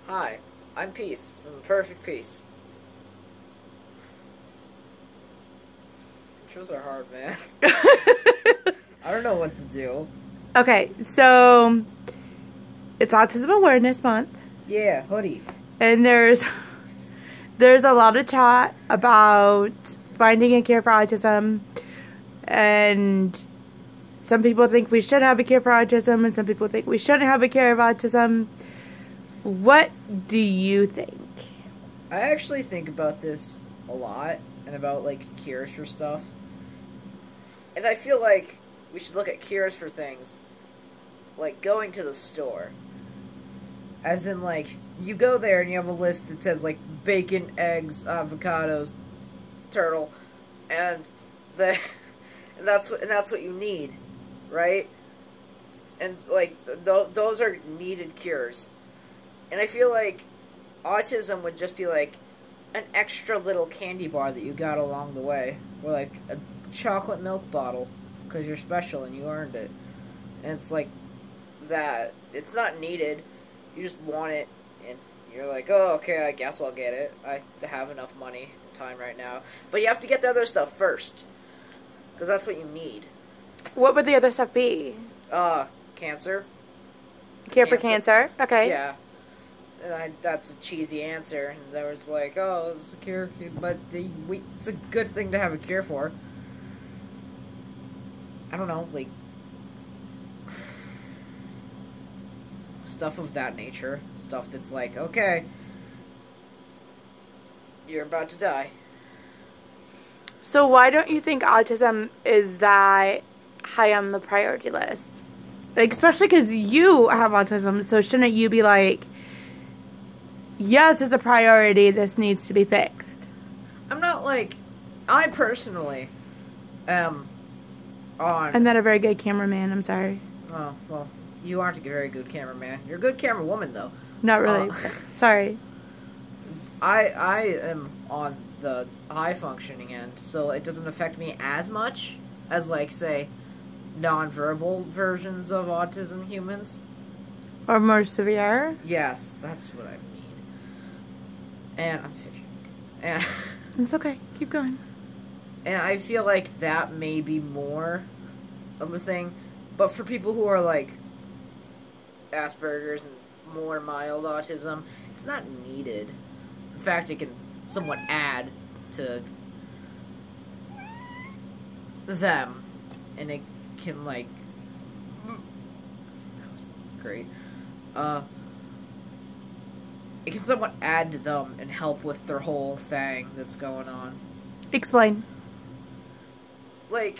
Hi, I'm Peace from Perfect Peace. Intros are hard, man. I don't know what to do. Okay, so it's Autism Awareness Month. Yeah, hoodie. And there's a lot of chat about finding a cure for autism, and some people think we should have a cure for autism, and some people think we shouldn't have a cure for autism. What do you think? I actually think about this a lot, and about, like, cures for stuff. And I feel like we should look at cures for things, like going to the store. As in, like, you go there and you have a list that says, like, bacon, eggs, avocados, turtle, and that's what you need, right? And, like, those are needed cures. And I feel like autism would just be, like, an extra little candy bar that you got along the way. Or, like, a chocolate milk bottle, because you're special and you earned it. And it's like that. It's not needed. You just want it, and you're like, oh, okay, I guess I'll get it. I have enough money and time right now. But you have to get the other stuff first, because that's what you need. What would the other stuff be? Cancer. Cure for cancer? Okay. Yeah. That's a cheesy answer, and there was like, oh, it's a cure, but it's a good thing to have a cure for. I don't know, like, stuff of that nature. Stuff that's like, okay, you're about to die. So why don't you think autism is that high on the priority list? Like, especially because you have autism, so shouldn't you be like, yes, it's a priority, this needs to be fixed? I'm not like, I personally am on... I'm not a very good cameraman, I'm sorry. Oh, well, you aren't a very good cameraman. You're a good camerawoman, though. Not really. Sorry. I am on the high-functioning end, so it doesn't affect me as much as, like, say, non-verbal versions of autism humans. Or more severe? Yes, that's what I mean. And I'm fishing. And it's okay. Keep going. And I feel like that may be more of a thing. But for people who are like Asperger's and more mild autism, it's not needed. In fact, it can somewhat add to them. And it can, like... That was great. It can somewhat add to them and help with their whole thing that's going on. Explain. Like,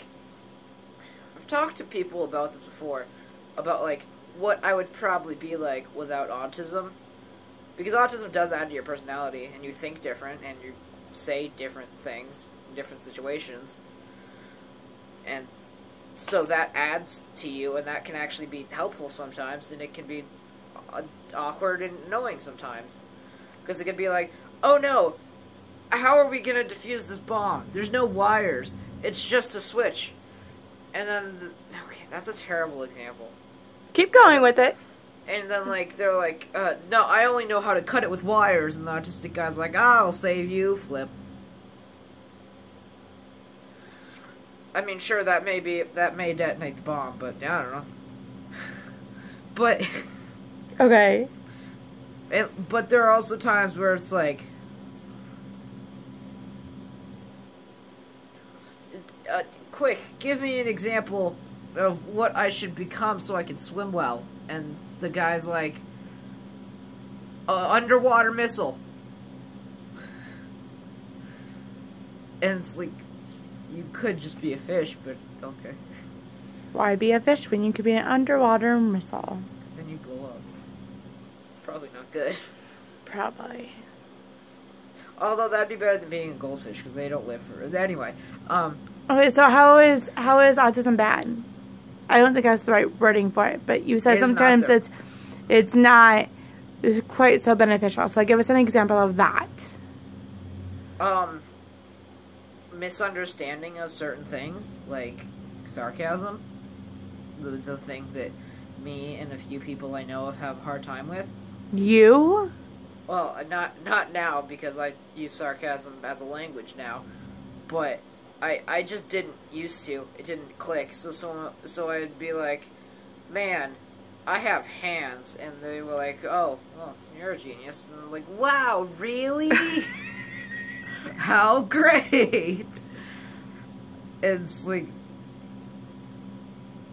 I've talked to people about this before, about, like, what I would probably be like without autism. Because autism does add to your personality, and you think different, and you say different things in different situations. And so that adds to you, and that can actually be helpful sometimes, and it can be awkward and annoying sometimes. Because it can be like, oh no, how are we going to defuse this bomb? There's no wires. It's just a switch. And then, okay, that's a terrible example. Keep going with it. And then, like, they're like, no, I only know how to cut it with wires. And the autistic guy's like, I'll save you, flip. I mean, sure, that may detonate the bomb, but I don't know. But... Okay. But there are also times where it's like... quick, give me an example of what I should become so I can swim well. And the guy's like... underwater missile. And it's like... You could just be a fish, but okay. Why be a fish when you could be an underwater missile? Because then you blow up. It's probably not good. Probably. Although that'd be better than being a goldfish, because they don't live for... Anyway, Okay, so how is autism bad? I don't think that's the right wording for it, but you said sometimes it's not quite so beneficial. So give us an example of that. Misunderstanding of certain things, like sarcasm. The thing that me and a few people I know have a hard time with. You? Well, not now because I use sarcasm as a language now, but I just didn't used to. It didn't click. So I'd be like, man, I have hands, and they were like, oh, well, you're a genius, and I'm like, wow, really? How great! It's like,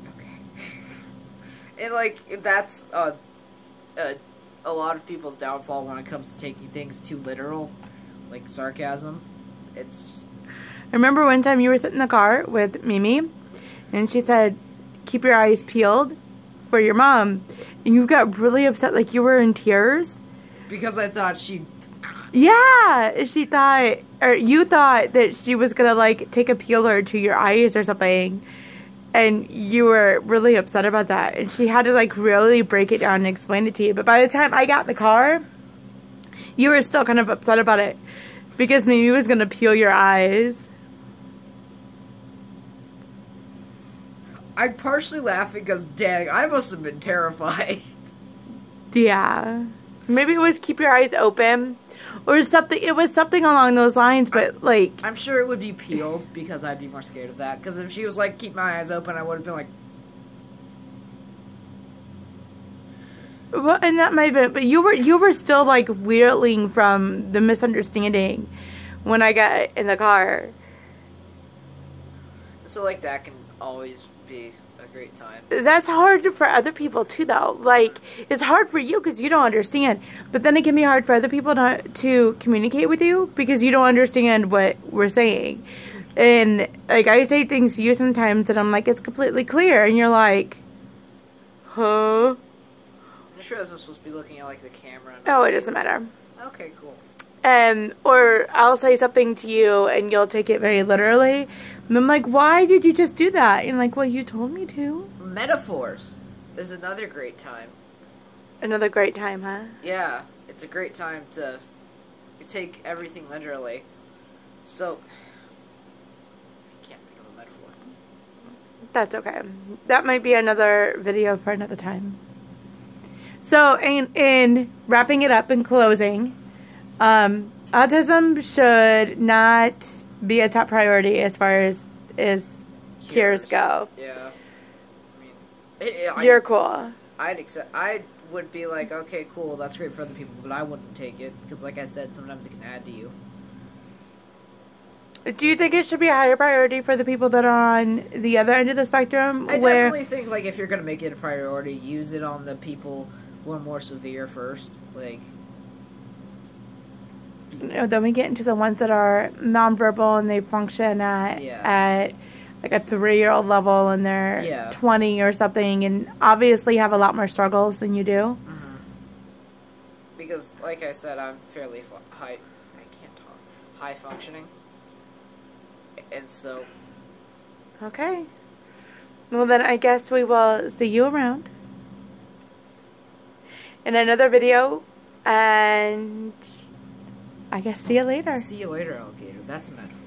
okay, and like that's a lot of people's downfall when it comes to taking things too literal, like sarcasm. It's. I remember one time you were sitting in the car with Mimi, and she said, keep your eyes peeled for your mom. And you got really upset, like you were in tears. Because I thought she... Yeah! She thought, or you thought that she was gonna like take a peeler to your eyes or something. And you were really upset about that. And she had to like really break it down and explain it to you. But by the time I got in the car, you were still kind of upset about it. Because Mimi was gonna peel your eyes. I'm partially laughing because, dang, I must have been terrified. Yeah. Maybe it was keep your eyes open. Or something. It was something along those lines, but like... I'm sure it would be peeled because I'd be more scared of that. Because if she was like, keep my eyes open, I would have been like... Well, and that might have been... But you were still like wheeling from the misunderstanding when I got in the car. So like that can always be a great time. That's hard for other people too, though. Like, it's hard for you because you don't understand. But then it can be hard for other people to communicate with you because you don't understand what we're saying. And, like, I say things to you sometimes and I'm like, it's completely clear. And you're like, huh? I'm sure I'm supposed to be looking at, like, the camera. Oh, it doesn't matter. Okay, cool. Or I'll say something to you and you'll take it very literally. And I'm like, why did you just do that? And like, well, you told me to. Metaphors is another great time. Another great time, huh? Yeah, it's a great time to take everything literally. So, I can't think of a metaphor. That's okay. That might be another video for another time. So, in wrapping it up and closing, autism should not be a top priority as far as cures go. Yeah. I mean, you're cool. I would be like, okay, cool, that's great for other people, but I wouldn't take it because, like I said, sometimes it can add to you. Do you think it should be a higher priority for the people that are on the other end of the spectrum? I definitely think, like, if you're gonna make it a priority, use it on the people who are more severe first, like. Then we get into the ones that are nonverbal and they function at like a 3-year-old level and they're 20 or something and obviously have a lot more struggles than you do. Mm-hmm. Because, like I said, I'm fairly high functioning. And so. Okay. Well, then I guess we will see you around in another video and I guess see you later. See you later, alligator. That's a metaphor.